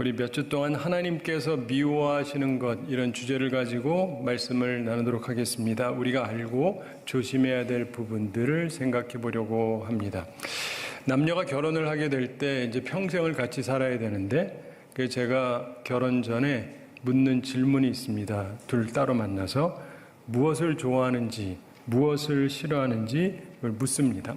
우리 몇 주 동안 하나님께서 미워하시는 것, 이런 주제를 가지고 말씀을 나누도록 하겠습니다. 우리가 알고 조심해야 될 부분들을 생각해 보려고 합니다. 남녀가 결혼을 하게 될 때 이제 평생을 같이 살아야 되는데, 제가 결혼 전에 묻는 질문이 있습니다. 둘 따로 만나서 무엇을 좋아하는지, 무엇을 싫어하는지 그걸 묻습니다.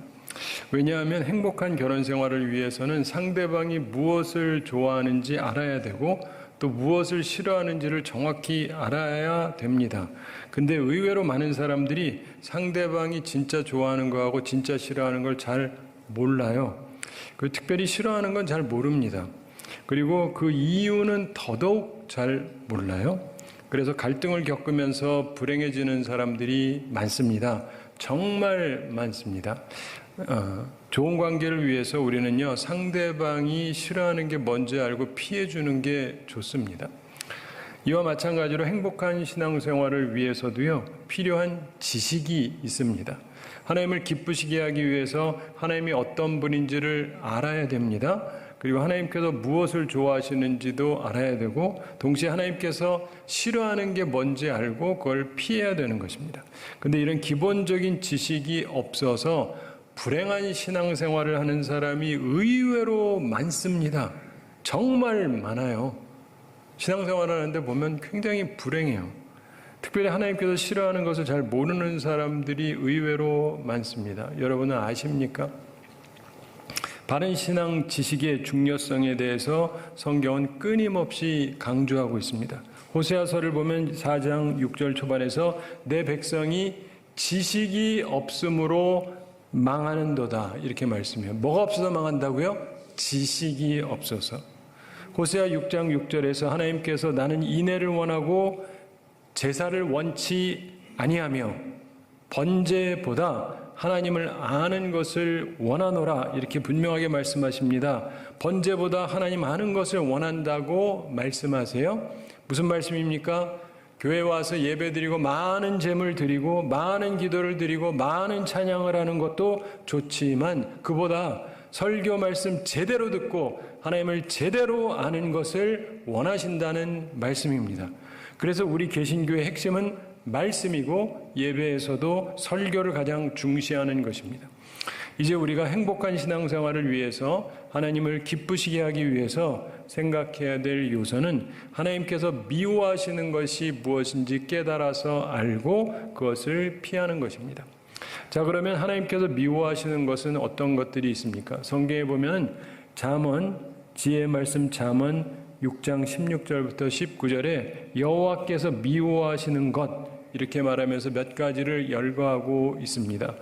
왜냐하면 행복한 결혼 생활을 위해서는 상대방이 무엇을 좋아하는지 알아야 되고 또 무엇을 싫어하는지를 정확히 알아야 됩니다. 근데 의외로 많은 사람들이 상대방이 진짜 좋아하는 거하고 진짜 싫어하는 걸 잘 몰라요. 특별히 싫어하는 건 잘 모릅니다. 그리고 그 이유는 더더욱 잘 몰라요. 그래서 갈등을 겪으면서 불행해지는 사람들이 많습니다. 정말 많습니다. 좋은 관계를 위해서 우리는요, 상대방이 싫어하는 게 뭔지 알고 피해주는 게 좋습니다. 이와 마찬가지로 행복한 신앙생활을 위해서도요, 필요한 지식이 있습니다. 하나님을 기쁘시게 하기 위해서 하나님이 어떤 분인지를 알아야 됩니다. 그리고 하나님께서 무엇을 좋아하시는지도 알아야 되고, 동시에 하나님께서 싫어하는 게 뭔지 알고 그걸 피해야 되는 것입니다. 근데 이런 기본적인 지식이 없어서 불행한 신앙생활을 하는 사람이 의외로 많습니다. 정말 많아요. 신앙생활을 하는데 보면 굉장히 불행해요. 특별히 하나님께서 싫어하는 것을 잘 모르는 사람들이 의외로 많습니다. 여러분은 아십니까? 바른 신앙 지식의 중요성에 대해서 성경은 끊임없이 강조하고 있습니다. 호세아서를 보면 4장 6절 초반에서 내 백성이 지식이 없으므로 망하는도다, 이렇게 말씀해요. 뭐가 없어서 망한다고요? 지식이 없어서. 호세아 6장 6절에서 하나님께서 나는 인애를 원하고 제사를 원치 아니하며 번제보다 하나님을 아는 것을 원하노라, 이렇게 분명하게 말씀하십니다. 번제보다 하나님 아는 것을 원한다고 말씀하세요. 무슨 말씀입니까? 교회 와서 예배드리고 많은 제물 드리고 많은 기도를 드리고 많은 찬양을 하는 것도 좋지만 그보다 설교 말씀 제대로 듣고 하나님을 제대로 아는 것을 원하신다는 말씀입니다. 그래서 우리 개신교의 핵심은 말씀이고 예배에서도 설교를 가장 중시하는 것입니다. 이제 우리가 행복한 신앙생활을 위해서 하나님을 기쁘시게 하기 위해서 생각해야 될 요소는 하나님께서 미워하시는 것이 무엇인지 깨달아서 알고 그것을 피하는 것입니다. 자, 그러면 하나님께서 미워하시는 것은 어떤 것들이 있습니까? 성경에 보면 잠언, 지혜의 말씀 잠언 6장 16절부터 19절에 여호와께서 미워하시는 것, 이렇게 말하면서 몇 가지를 열거하고 있습니다.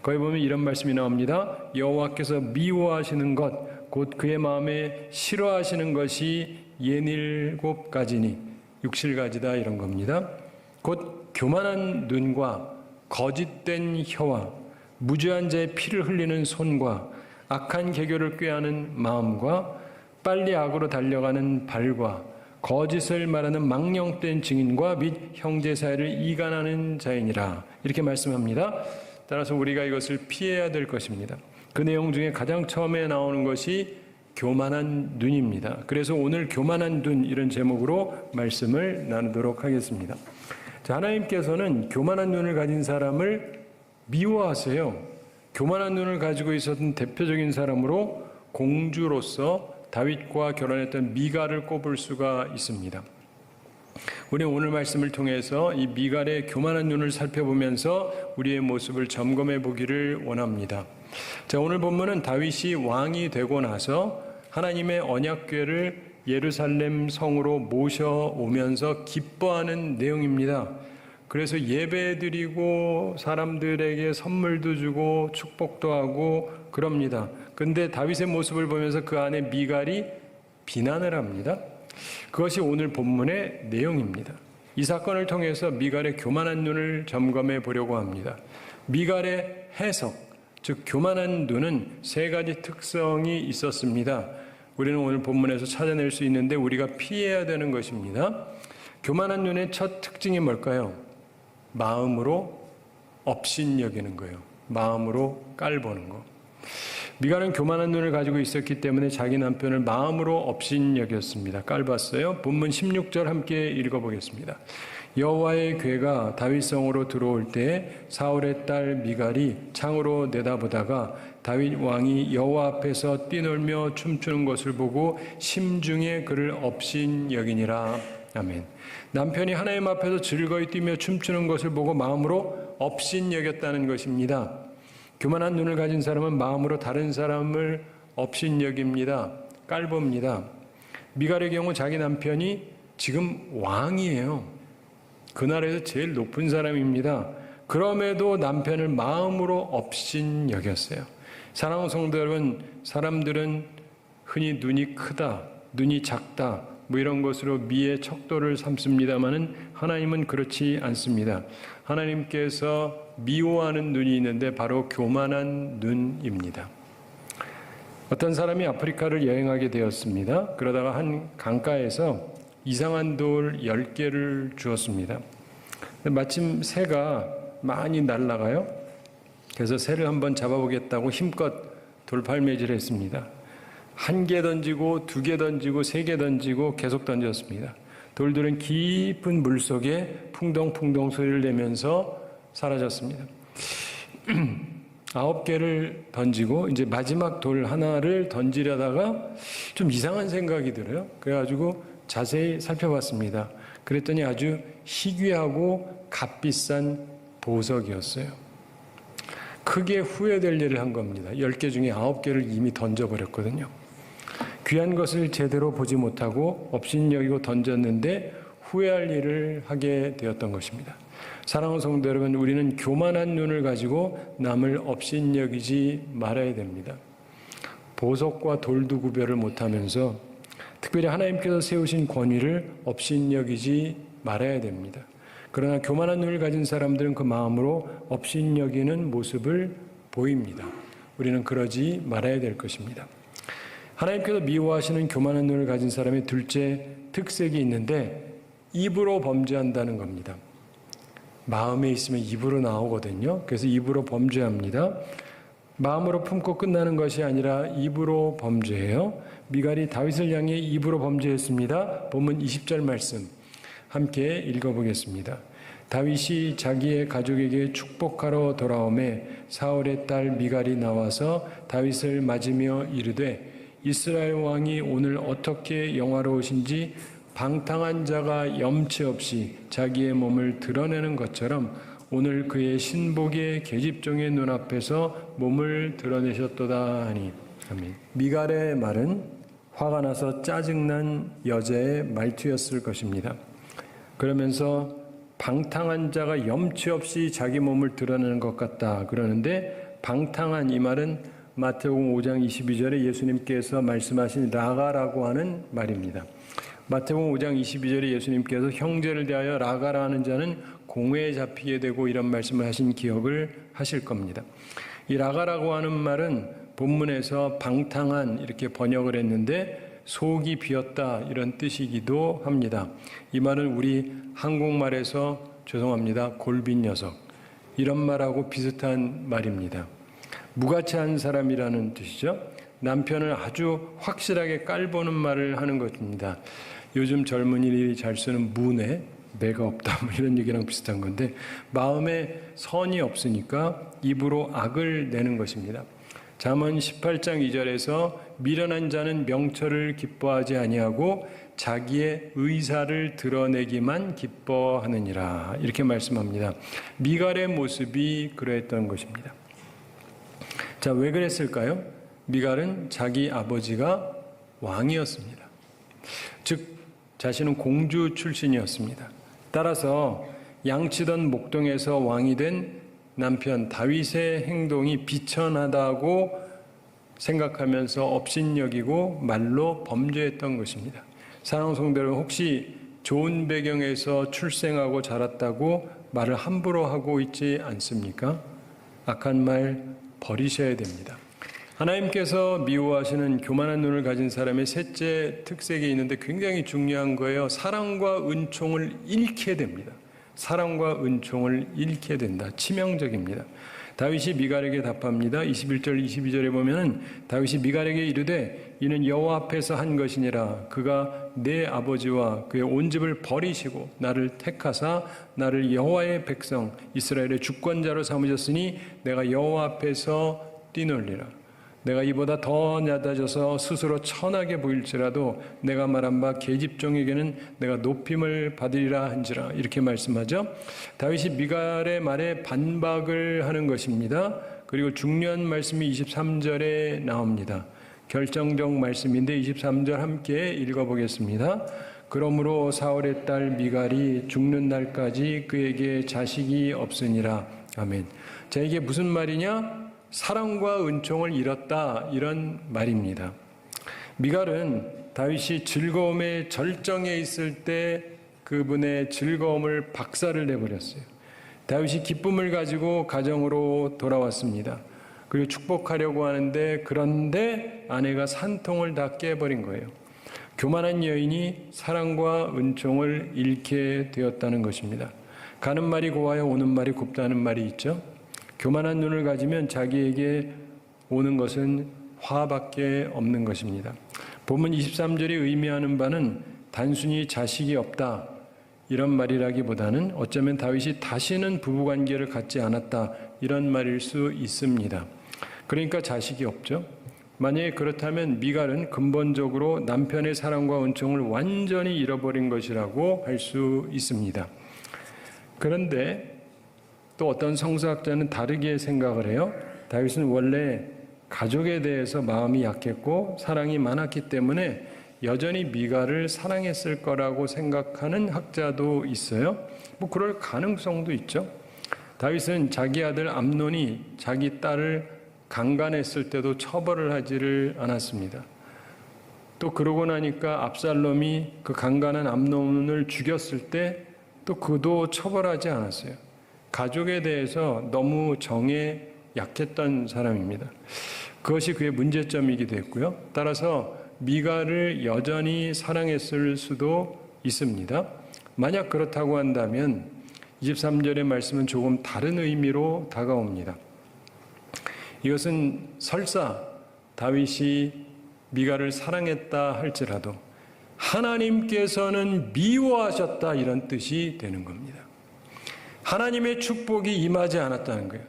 거기 보면 이런 말씀이 나옵니다. 여호와께서 미워하시는 것, 곧 그의 마음에 싫어하시는 것이 67가지니 67가지다, 이런 겁니다. 곧 교만한 눈과 거짓된 혀와 무죄한 자의 피를 흘리는 손과 악한 계교를 꾀하는 마음과 빨리 악으로 달려가는 발과 거짓을 말하는 망령된 증인과 및 형제 사이를 이간하는 자이니라, 이렇게 말씀합니다. 따라서 우리가 이것을 피해야 될 것입니다. 그 내용 중에 가장 처음에 나오는 것이 교만한 눈입니다. 그래서 오늘 교만한 눈, 이런 제목으로 말씀을 나누도록 하겠습니다. 자, 하나님께서는 교만한 눈을 가진 사람을 미워하세요. 교만한 눈을 가지고 있었던 대표적인 사람으로 공주로서 다윗과 결혼했던 미갈을 꼽을 수가 있습니다. 우리는 오늘 말씀을 통해서 이 미갈의 교만한 눈을 살펴보면서 우리의 모습을 점검해 보기를 원합니다. 자, 오늘 본문은 다윗이 왕이 되고 나서 하나님의 언약궤를 예루살렘 성으로 모셔오면서 기뻐하는 내용입니다. 그래서 예배드리고 사람들에게 선물도 주고 축복도 하고 그럽니다. 근데 다윗의 모습을 보면서 그 안에 미갈이 비난을 합니다. 그것이 오늘 본문의 내용입니다. 이 사건을 통해서 미갈의 교만한 눈을 점검해 보려고 합니다. 미갈의 해석, 즉 교만한 눈은 세 가지 특성이 있었습니다. 우리는 오늘 본문에서 찾아낼 수 있는데 우리가 피해야 되는 것입니다. 교만한 눈의 첫 특징이 뭘까요? 마음으로 업신여기는 거예요. 마음으로 깔보는 거. 미갈은 교만한 눈을 가지고 있었기 때문에 자기 남편을 마음으로 업신여겼습니다. 깔봤어요. 본문 16절 함께 읽어보겠습니다. 여호와의 궤가 다윗성으로 들어올 때 사울의 딸 미갈이 창으로 내다보다가 다윗 왕이 여호와 앞에서 뛰놀며 춤추는 것을 보고 심중에 그를 업신여기니라. 아멘. 남편이 하나님 앞에서 즐거이 뛰며 춤추는 것을 보고 마음으로 업신여겼다는 것입니다. 교만한 눈을 가진 사람은 마음으로 다른 사람을 업신여깁니다. 깔봅니다. 미갈의 경우 자기 남편이 지금 왕이에요. 그 나라에서 제일 높은 사람입니다. 그럼에도 남편을 마음으로 업신여겼어요. 사랑하는 성도 여러분, 사람들은 흔히 눈이 크다, 눈이 작다, 뭐 이런 것으로 미의 척도를 삼습니다마는 하나님은 그렇지 않습니다. 하나님께서 미워하는 눈이 있는데 바로 교만한 눈입니다. 어떤 사람이 아프리카를 여행하게 되었습니다. 그러다가 한 강가에서 이상한 돌 10개를 주었습니다. 마침 새가 많이 날아가요. 그래서 새를 한번 잡아보겠다고 힘껏 돌팔매질을 했습니다. 1개 던지고 2개 던지고 3개 던지고 계속 던졌습니다. 돌들은 깊은 물속에 풍덩풍덩 소리를 내면서 사라졌습니다. 9개를 던지고 이제 마지막 돌 하나를 던지려다가 좀 이상한 생각이 들어요. 그래가지고 자세히 살펴봤습니다. 그랬더니 아주 희귀하고 값비싼 보석이었어요. 크게 후회될 일을 한 겁니다. 10개 중에 9개를 이미 던져버렸거든요. 귀한 것을 제대로 보지 못하고 업신여기고 던졌는데 후회할 일을 하게 되었던 것입니다. 사랑하는 성도 여러분, 우리는 교만한 눈을 가지고 남을 업신여기지 말아야 됩니다. 보석과 돌도 구별을 못하면서 특별히 하나님께서 세우신 권위를 업신여기지 말아야 됩니다. 그러나 교만한 눈을 가진 사람들은 그 마음으로 업신여기는 모습을 보입니다. 우리는 그러지 말아야 될 것입니다. 하나님께서 미워하시는 교만한 눈을 가진 사람의 둘째 특색이 있는데 입으로 범죄한다는 겁니다. 마음에 있으면 입으로 나오거든요. 그래서 입으로 범죄합니다. 마음으로 품고 끝나는 것이 아니라 입으로 범죄해요. 미갈이 다윗을 향해 입으로 범죄했습니다. 본문 20절 말씀 함께 읽어보겠습니다. 다윗이 자기의 가족에게 축복하러 돌아오매 사울의 딸 미갈이 나와서 다윗을 맞으며 이르되 이스라엘 왕이 오늘 어떻게 영화로우신지 방탕한 자가 염치 없이 자기의 몸을 드러내는 것처럼 오늘 그의 신복의 계집종의 눈앞에서 몸을 드러내셨도다 하니. 아멘. 미갈의 말은 화가 나서 짜증난 여자의 말투였을 것입니다. 그러면서 방탕한 자가 염치 없이 자기 몸을 드러내는 것 같다 그러는데, 방탕한 이 말은 마태복음 5장 22절에 예수님께서 말씀하신 라가라고 하는 말입니다. 마태복음 5장 22절에 예수님께서 형제를 대하여 라가라 하는 자는 공회에 잡히게 되고 이런 말씀을 하신 기억을 하실 겁니다. 이 라가라고 하는 말은 본문에서 방탕한 이렇게 번역을 했는데 속이 비었다 이런 뜻이기도 합니다. 이 말은 우리 한국말에서 죄송합니다. 골빈 녀석 이런 말하고 비슷한 말입니다. 무가치한 사람이라는 뜻이죠. 남편을 아주 확실하게 깔보는 말을 하는 것입니다. 요즘 젊은이들이 잘 쓰는 무내, 매가 없다 뭐 이런 얘기랑 비슷한 건데 마음에 선이 없으니까 입으로 악을 내는 것입니다. 잠언 18장 2절에서 미련한 자는 명철을 기뻐하지 아니하고 자기의 의사를 드러내기만 기뻐하느니라 이렇게 말씀합니다. 미갈의 모습이 그러했던 것입니다. 자, 왜 그랬을까요? 미갈은 자기 아버지가 왕이었습니다. 즉 자신은 공주 출신이었습니다. 따라서 양치던 목동에서 왕이 된 남편 다윗의 행동이 비천하다고 생각하면서 업신여기고 말로 범죄했던 것입니다. 사랑하는 성도 여러분, 혹시 좋은 배경에서 출생하고 자랐다고 말을 함부로 하고 있지 않습니까? 악한 말 버리셔야 됩니다. 하나님께서 미워하시는 교만한 눈을 가진 사람의 셋째 특색이 있는데 굉장히 중요한 거예요. 사랑과 은총을 잃게 됩니다. 사랑과 은총을 잃게 된다. 치명적입니다. 다윗이 미갈에게 답합니다. 21절 22절에 보면은 다윗이 미갈에게 이르되 이는 여호와 앞에서 한 것이니라. 그가 내 아버지와 그의 온 집을 버리시고 나를 택하사 나를 여호와의 백성 이스라엘의 주권자로 삼으셨으니 내가 여호와 앞에서 뛰놀리라. 내가 이보다 더 낮아져서 스스로 천하게 보일지라도 내가 말한 바 계집종에게는 내가 높임을 받으리라 한지라. 이렇게 말씀하죠. 다윗이 미갈의 말에 반박을 하는 것입니다. 그리고 중요한 말씀이 23절에 나옵니다. 결정적 말씀인데 23절 함께 읽어보겠습니다. 그러므로 사울의 딸 미갈이 죽는 날까지 그에게 자식이 없으니라. 아멘. 자, 이게 무슨 말이냐? 사랑과 은총을 잃었다, 이런 말입니다. 미갈은 다윗이 즐거움의 절정에 있을 때 그분의 즐거움을 박살을 내버렸어요. 다윗이 기쁨을 가지고 가정으로 돌아왔습니다. 그리고 축복하려고 하는데 그런데 아내가 산통을 다 깨버린 거예요. 교만한 여인이 사랑과 은총을 잃게 되었다는 것입니다. 가는 말이 고와요 오는 말이 곱다는 말이 있죠. 교만한 눈을 가지면 자기에게 오는 것은 화밖에 없는 것입니다. 본문 23절이 의미하는 바는 단순히 자식이 없다 이런 말이라기보다는 어쩌면 다윗이 다시는 부부관계를 갖지 않았다 이런 말일 수 있습니다. 그러니까 자식이 없죠. 만약에 그렇다면 미갈은 근본적으로 남편의 사랑과 은총을 완전히 잃어버린 것이라고 할 수 있습니다. 그런데 또 어떤 성서학자는 다르게 생각을 해요. 다윗은 원래 가족에 대해서 마음이 약했고 사랑이 많았기 때문에 여전히 미갈을 사랑했을 거라고 생각하는 학자도 있어요. 뭐 그럴 가능성도 있죠. 다윗은 자기 아들 암논이 자기 딸을 강간했을 때도 처벌을 하지를 않았습니다. 또 그러고 나니까 압살롬이 그 강간한 암논을 죽였을 때 또 그도 처벌하지 않았어요. 가족에 대해서 너무 정에 약했던 사람입니다. 그것이 그의 문제점이기도 했고요. 따라서 미갈을 여전히 사랑했을 수도 있습니다. 만약 그렇다고 한다면 23절의 말씀은 조금 다른 의미로 다가옵니다. 이것은 설사 다윗이 미갈을 사랑했다 할지라도 하나님께서는 미워하셨다 이런 뜻이 되는 겁니다. 하나님의 축복이 임하지 않았다는 거예요.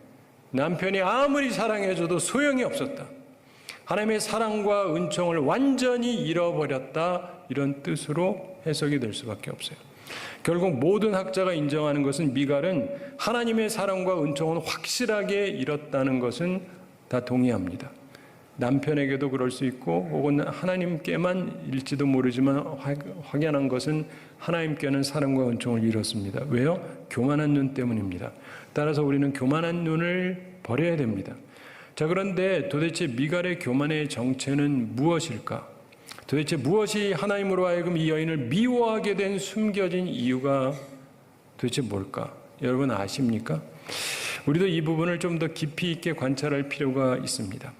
남편이 아무리 사랑해줘도 소용이 없었다. 하나님의 사랑과 은총을 완전히 잃어버렸다 이런 뜻으로 해석이 될 수밖에 없어요. 결국 모든 학자가 인정하는 것은 미갈은 하나님의 사랑과 은총을 확실하게 잃었다는 것은 다 동의합니다. 남편에게도 그럴 수 있고 혹은 하나님께만 일지도 모르지만 확연한 것은 하나님께는 사랑과 은총을 잃었습니다. 왜요? 교만한 눈 때문입니다. 따라서 우리는 교만한 눈을 버려야 됩니다. 자, 그런데 도대체 미갈의 교만의 정체는 무엇일까? 도대체 무엇이 하나님으로 하여금 이 여인을 미워하게 된 숨겨진 이유가 도대체 뭘까? 여러분 아십니까? 우리도 이 부분을 좀 더 깊이 있게 관찰할 필요가 있습니다.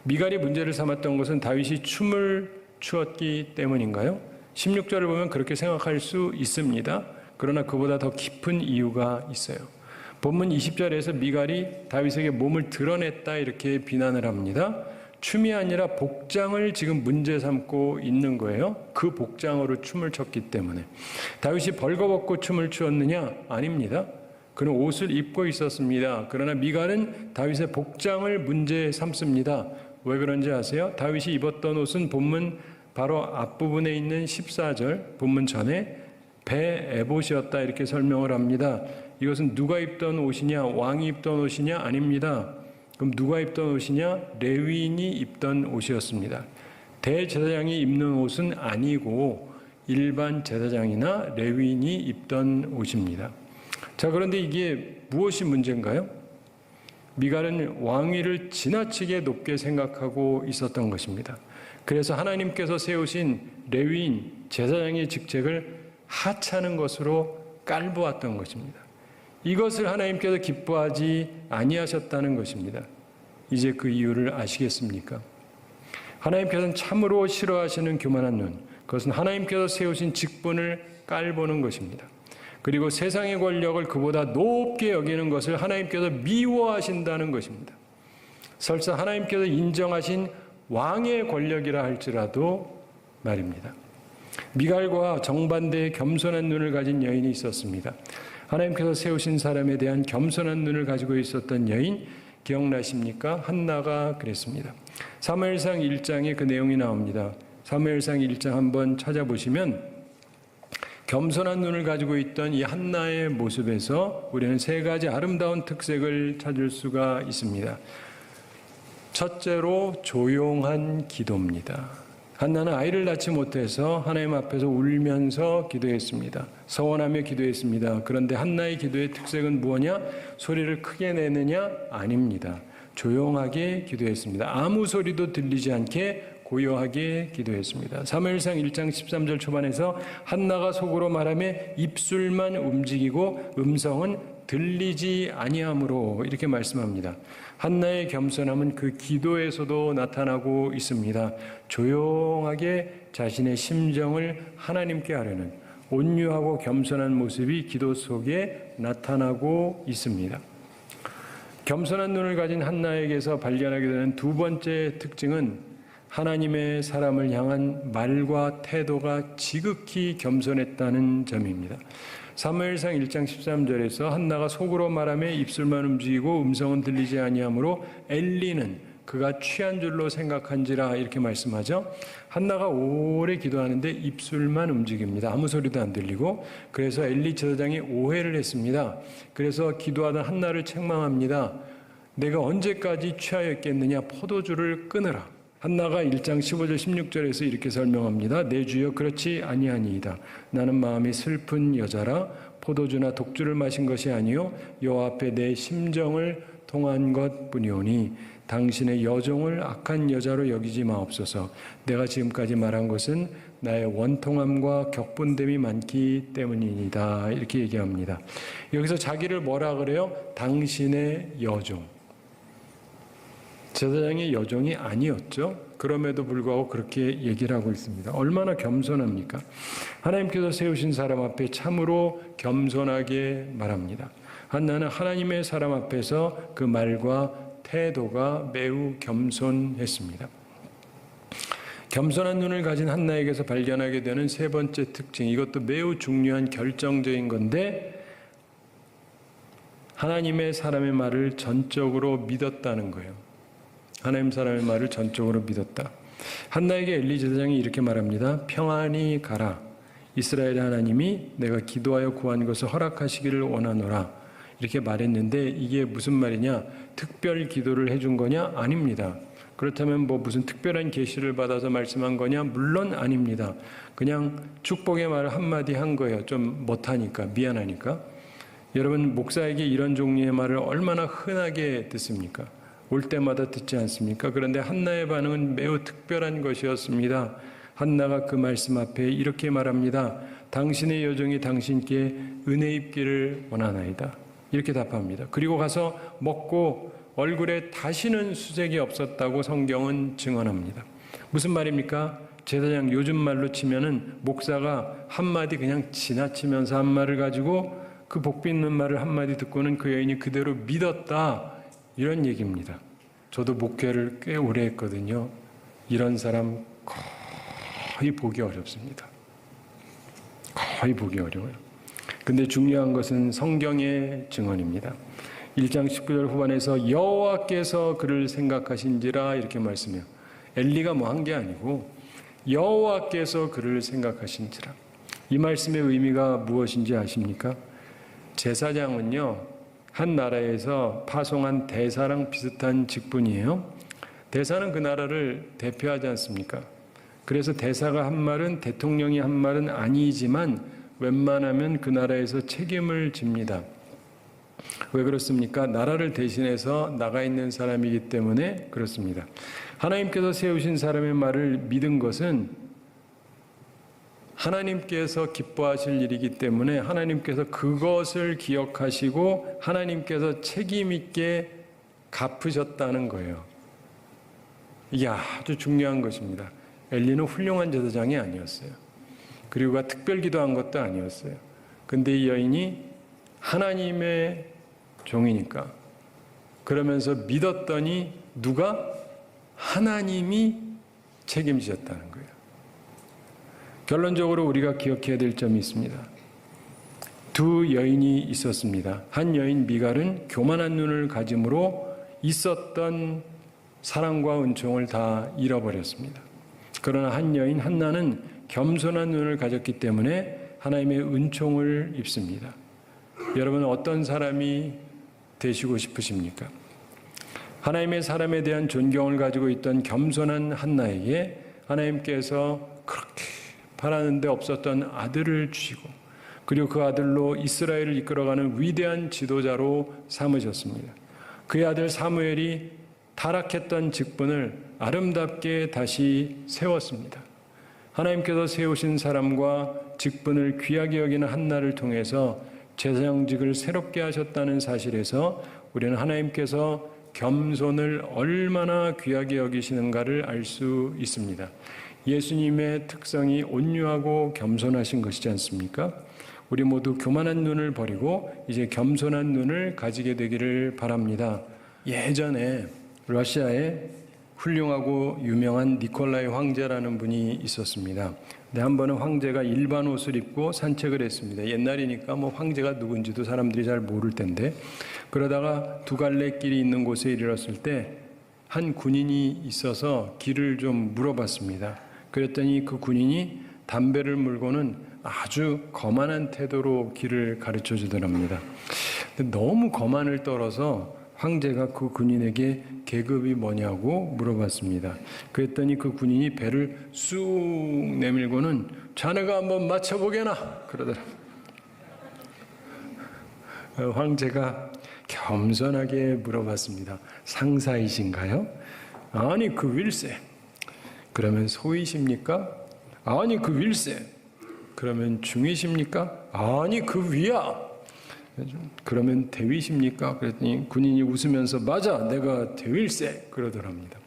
미갈이 문제를 삼았던 것은 다윗이 춤을 추었기 때문인가요? 16절을 보면 그렇게 생각할 수 있습니다. 그러나 그보다 더 깊은 이유가 있어요. 본문 20절에서 미갈이 다윗에게 몸을 드러냈다 이렇게 비난을 합니다. 춤이 아니라 복장을 지금 문제 삼고 있는 거예요. 그 복장으로 춤을 췄기 때문에. 다윗이 벌거벗고 춤을 추었느냐? 아닙니다. 그는 옷을 입고 있었습니다. 그러나 미갈은 다윗의 복장을 문제 삼습니다. 왜 그런지 아세요? 다윗이 입었던 옷은 본문 바로 앞부분에 있는 14절 본문 전에 배 에봇이었다 이렇게 설명을 합니다. 이것은 누가 입던 옷이냐? 왕이 입던 옷이냐? 아닙니다. 그럼 누가 입던 옷이냐? 레위인이 입던 옷이었습니다. 대제사장이 입는 옷은 아니고 일반 제사장이나 레위인이 입던 옷입니다. 자, 그런데 이게 무엇이 문제인가요? 미갈은 왕위를 지나치게 높게 생각하고 있었던 것입니다. 그래서 하나님께서 세우신 레위인 제사장의 직책을 하찮은 것으로 깔보았던 것입니다. 이것을 하나님께서 기뻐하지 아니하셨다는 것입니다. 이제 그 이유를 아시겠습니까? 하나님께서는 참으로 싫어하시는 교만한 눈, 그것은 하나님께서 세우신 직분을 깔보는 것입니다. 그리고 세상의 권력을 그보다 높게 여기는 것을 하나님께서 미워하신다는 것입니다. 설사 하나님께서 인정하신 왕의 권력이라 할지라도 말입니다. 미갈과 정반대의 겸손한 눈을 가진 여인이 있었습니다. 하나님께서 세우신 사람에 대한 겸손한 눈을 가지고 있었던 여인 기억나십니까? 한나가 그랬습니다. 사무엘상 1장에 그 내용이 나옵니다. 사무엘상 1장 한번 찾아보시면 겸손한 눈을 가지고 있던 이 한나의 모습에서 우리는 세 가지 아름다운 특색을 찾을 수가 있습니다. 첫째로 조용한 기도입니다. 한나는 아이를 낳지 못해서 하나님 앞에서 울면서 기도했습니다. 서원하며 기도했습니다. 그런데 한나의 기도의 특색은 무엇이냐? 소리를 크게 내느냐? 아닙니다. 조용하게 기도했습니다. 아무 소리도 들리지 않게 고요하게 기도했습니다. 사무엘상 1장 13절 초반에서 한나가 속으로 말하며 입술만 움직이고 음성은 들리지 아니하므로 이렇게 말씀합니다. 한나의 겸손함은 그 기도에서도 나타나고 있습니다. 조용하게 자신의 심정을 하나님께 아뢰는 온유하고 겸손한 모습이 기도 속에 나타나고 있습니다. 겸손한 눈을 가진 한나에게서 발견하게 되는 두 번째 특징은 하나님의 사람을 향한 말과 태도가 지극히 겸손했다는 점입니다. 사무엘상 1장 13절에서 한나가 속으로 말하며 입술만 움직이고 음성은 들리지 아니하므로 엘리는 그가 취한 줄로 생각한지라 이렇게 말씀하죠. 한나가 오래 기도하는데 입술만 움직입니다. 아무 소리도 안 들리고. 그래서 엘리 제사장이 오해를 했습니다. 그래서 기도하던 한나를 책망합니다. 내가 언제까지 취하였겠느냐? 포도주를 끊으라. 한나가 1장 15절 16절에서 이렇게 설명합니다. 내 주여 그렇지 아니하니이다. 나는 마음이 슬픈 여자라 포도주나 독주를 마신 것이 아니요 여호와 앞에 내 심정을 통한 것뿐이오니 당신의 여종을 악한 여자로 여기지 마옵소서. 내가 지금까지 말한 것은 나의 원통함과 격분됨이 많기 때문이니다. 이렇게 얘기합니다. 여기서 자기를 뭐라 그래요? 당신의 여종. 제사장의 여종이 아니었죠. 그럼에도 불구하고 그렇게 얘기를 하고 있습니다. 얼마나 겸손합니까? 하나님께서 세우신 사람 앞에 참으로 겸손하게 말합니다. 한나는 하나님의 사람 앞에서 그 말과 태도가 매우 겸손했습니다. 겸손한 눈을 가진 한나에게서 발견하게 되는 세 번째 특징, 이것도 매우 중요한 결정적인 건데 하나님의 사람의 말을 전적으로 믿었다는 거예요. 하나님 사람의 말을 전적으로 믿었다. 한나에게 엘리 제사장이 이렇게 말합니다. 평안히 가라. 이스라엘의 하나님이 내가 기도하여 구한 것을 허락하시기를 원하노라. 이렇게 말했는데 이게 무슨 말이냐? 특별 기도를 해준 거냐? 아닙니다. 그렇다면 뭐 무슨 특별한 계시를 받아서 말씀한 거냐? 물론 아닙니다. 그냥 축복의 말을 한마디 한 거예요. 좀 못하니까, 미안하니까. 여러분, 목사에게 이런 종류의 말을 얼마나 흔하게 듣습니까? 올 때마다 듣지 않습니까? 그런데 한나의 반응은 매우 특별한 것이었습니다. 한나가 그 말씀 앞에 이렇게 말합니다. 당신의 여종이 당신께 은혜 입기를 원하나이다. 이렇게 답합니다. 그리고 가서 먹고 얼굴에 다시는 수색이 없었다고 성경은 증언합니다. 무슨 말입니까? 제사장 요즘 말로 치면은 목사가 한마디 그냥 지나치면서 한 말을 가지고 그 복 빚는 말을 한마디 듣고는 그 여인이 그대로 믿었다. 이런 얘기입니다. 저도 목회를 꽤 오래 했거든요. 이런 사람 거의 보기 어렵습니다. 거의 보기 어려워요. 근데 중요한 것은 성경의 증언입니다. 1장 19절 후반에서 여호와께서 그를 생각하신지라 이렇게 말씀해요. 엘리가 뭐 한 게 아니고 여호와께서 그를 생각하신지라. 이 말씀의 의미가 무엇인지 아십니까? 제사장은요, 한 나라에서 파송한 대사랑 비슷한 직분이에요. 대사는 그 나라를 대표하지 않습니까? 그래서 대사가 한 말은 대통령이 한 말은 아니지만 웬만하면 그 나라에서 책임을 집니다. 왜 그렇습니까? 나라를 대신해서 나가 있는 사람이기 때문에 그렇습니다. 하나님께서 세우신 사람의 말을 믿은 것은 하나님께서 기뻐하실 일이기 때문에 하나님께서 그것을 기억하시고 하나님께서 책임 있게 갚으셨다는 거예요. 이게 아주 중요한 것입니다. 엘리는 훌륭한 제사장이 아니었어요. 그리고 특별 기도한 것도 아니었어요. 근데 이 여인이 하나님의 종이니까 그러면서 믿었더니 누가? 하나님이 책임지셨다는 거예요. 결론적으로 우리가 기억해야 될 점이 있습니다. 두 여인이 있었습니다. 한 여인 미갈은 교만한 눈을 가짐으로 있었던 사랑과 은총을 다 잃어버렸습니다. 그러나 한 여인 한나는 겸손한 눈을 가졌기 때문에 하나님의 은총을 입습니다. 여러분 어떤 사람이 되시고 싶으십니까? 하나님의 사람에 대한 존경을 가지고 있던 겸손한 한나에게 하나님께서 그렇게 바라는데 없었던 아들을 주시고 그리고 그 아들로 이스라엘을 이끌어가는 위대한 지도자로 삼으셨습니다. 그의 아들 사무엘이 타락했던 직분을 아름답게 다시 세웠습니다. 하나님께서 세우신 사람과 직분을 귀하게 여기는 한나를 통해서 제사장직을 새롭게 하셨다는 사실에서 우리는 하나님께서 겸손을 얼마나 귀하게 여기시는가를 알 수 있습니다. 예수님의 특성이 온유하고 겸손하신 것이지 않습니까? 우리 모두 교만한 눈을 버리고 이제 겸손한 눈을 가지게 되기를 바랍니다. 예전에 러시아에 훌륭하고 유명한 니콜라이 황제라는 분이 있었습니다. 근데 한 번은 황제가 일반 옷을 입고 산책을 했습니다. 옛날이니까 뭐 황제가 누군지도 사람들이 잘 모를 텐데 그러다가 두 갈래 길이 있는 곳에 이르렀을 때 한 군인이 있어서 길을 좀 물어봤습니다. 그랬더니 그 군인이 담배를 물고는 아주 거만한 태도로 길을 가르쳐 주더랍니다. 근데 너무 거만을 떨어서 황제가 그 군인에게 계급이 뭐냐고 물어봤습니다. 그랬더니 그 군인이 배를 쑥 내밀고는 자네가 한번 맞춰보게나 그러더랍니다. 황제가 겸손하게 물어봤습니다. 상사이신가요? 아니 그 윌세. 그러면 소이십니까? 아니 그 윌세. 그러면 중이십니까? 아니 그 위야. 그러면 대위십니까? 그랬더니 군인이 웃으면서 맞아 내가 대위일세 그러더랍니다.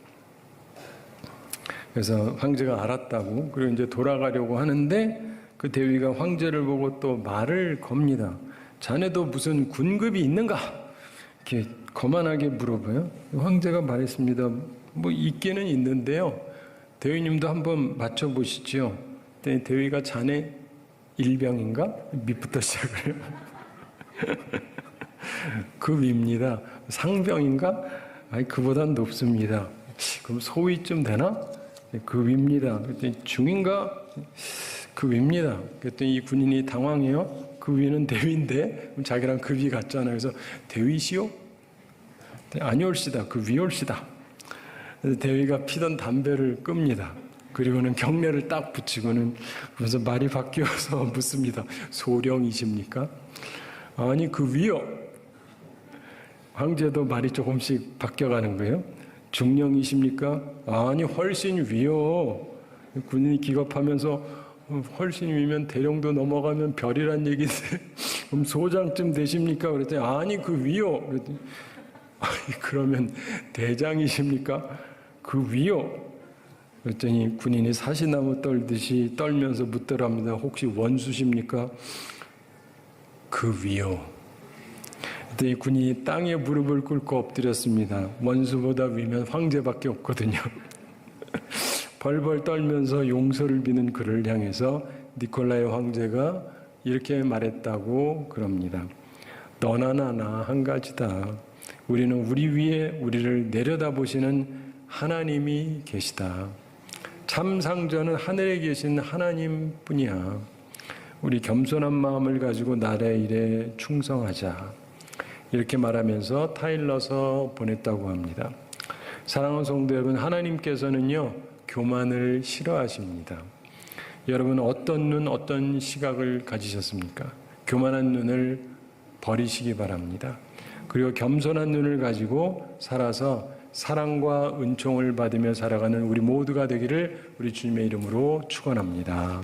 그래서 황제가 알았다고 그리고 이제 돌아가려고 하는데 그 대위가 황제를 보고 또 말을 겁니다. 자네도 무슨 군급이 있는가? 이렇게 거만하게 물어봐요. 황제가 말했습니다. 뭐 있기는 있는데요. 대위님도 한번 맞춰보시죠. 대위가 자네 일병인가? 밑부터 시작을 해요. 그 위입니다. 상병인가? 아니 그보단 높습니다. 그럼 소위쯤 되나? 그 위입니다. 그랬더니 중인가? 그 위입니다. 그랬더니 이 군인이 당황해요. 그 위는 대위인데 자기랑 급이 같잖아요. 그래서 대위시오? 아니올시다. 그 위올시다. 그래서 대위가 피던 담배를 끕니다. 그리고는 경례를 딱 붙이고는 그래서 말이 바뀌어서 묻습니다. 소령이십니까? 아니 그 위요. 황제도 말이 조금씩 바뀌어가는 거예요. 중령이십니까? 아니 훨씬 위요. 군인이 기겁하면서 훨씬 위면 대령도 넘어가면 별이란 얘기인데 그럼 소장쯤 되십니까? 그랬더니 아니 그 위요. 그랬더니 아니 그러면 대장이십니까? 그 위요. 그랬더니 군인이 사시나무 떨듯이 떨면서 묻더랍니다. 혹시 원수십니까? 그 위요. 그때 이 군인이 땅에 무릎을 꿇고 엎드렸습니다. 원수보다 위면 황제밖에 없거든요. 벌벌 떨면서 용서를 비는 그를 향해서 니콜라이 황제가 이렇게 말했다고 그럽니다. 너나 나나 한 가지다. 우리는 우리 위에 우리를 내려다보시는 하나님이 계시다. 참 상전은 하늘에 계신 하나님뿐이야. 우리 겸손한 마음을 가지고 나라의 일에 충성하자. 이렇게 말하면서 타일러서 보냈다고 합니다. 사랑하는 성도 여러분, 하나님께서는요 교만을 싫어하십니다. 여러분 어떤 눈, 어떤 시각을 가지셨습니까? 교만한 눈을 버리시기 바랍니다. 그리고 겸손한 눈을 가지고 살아서 사랑과 은총을 받으며 살아가는 우리 모두가 되기를 우리 주님의 이름으로 축원합니다.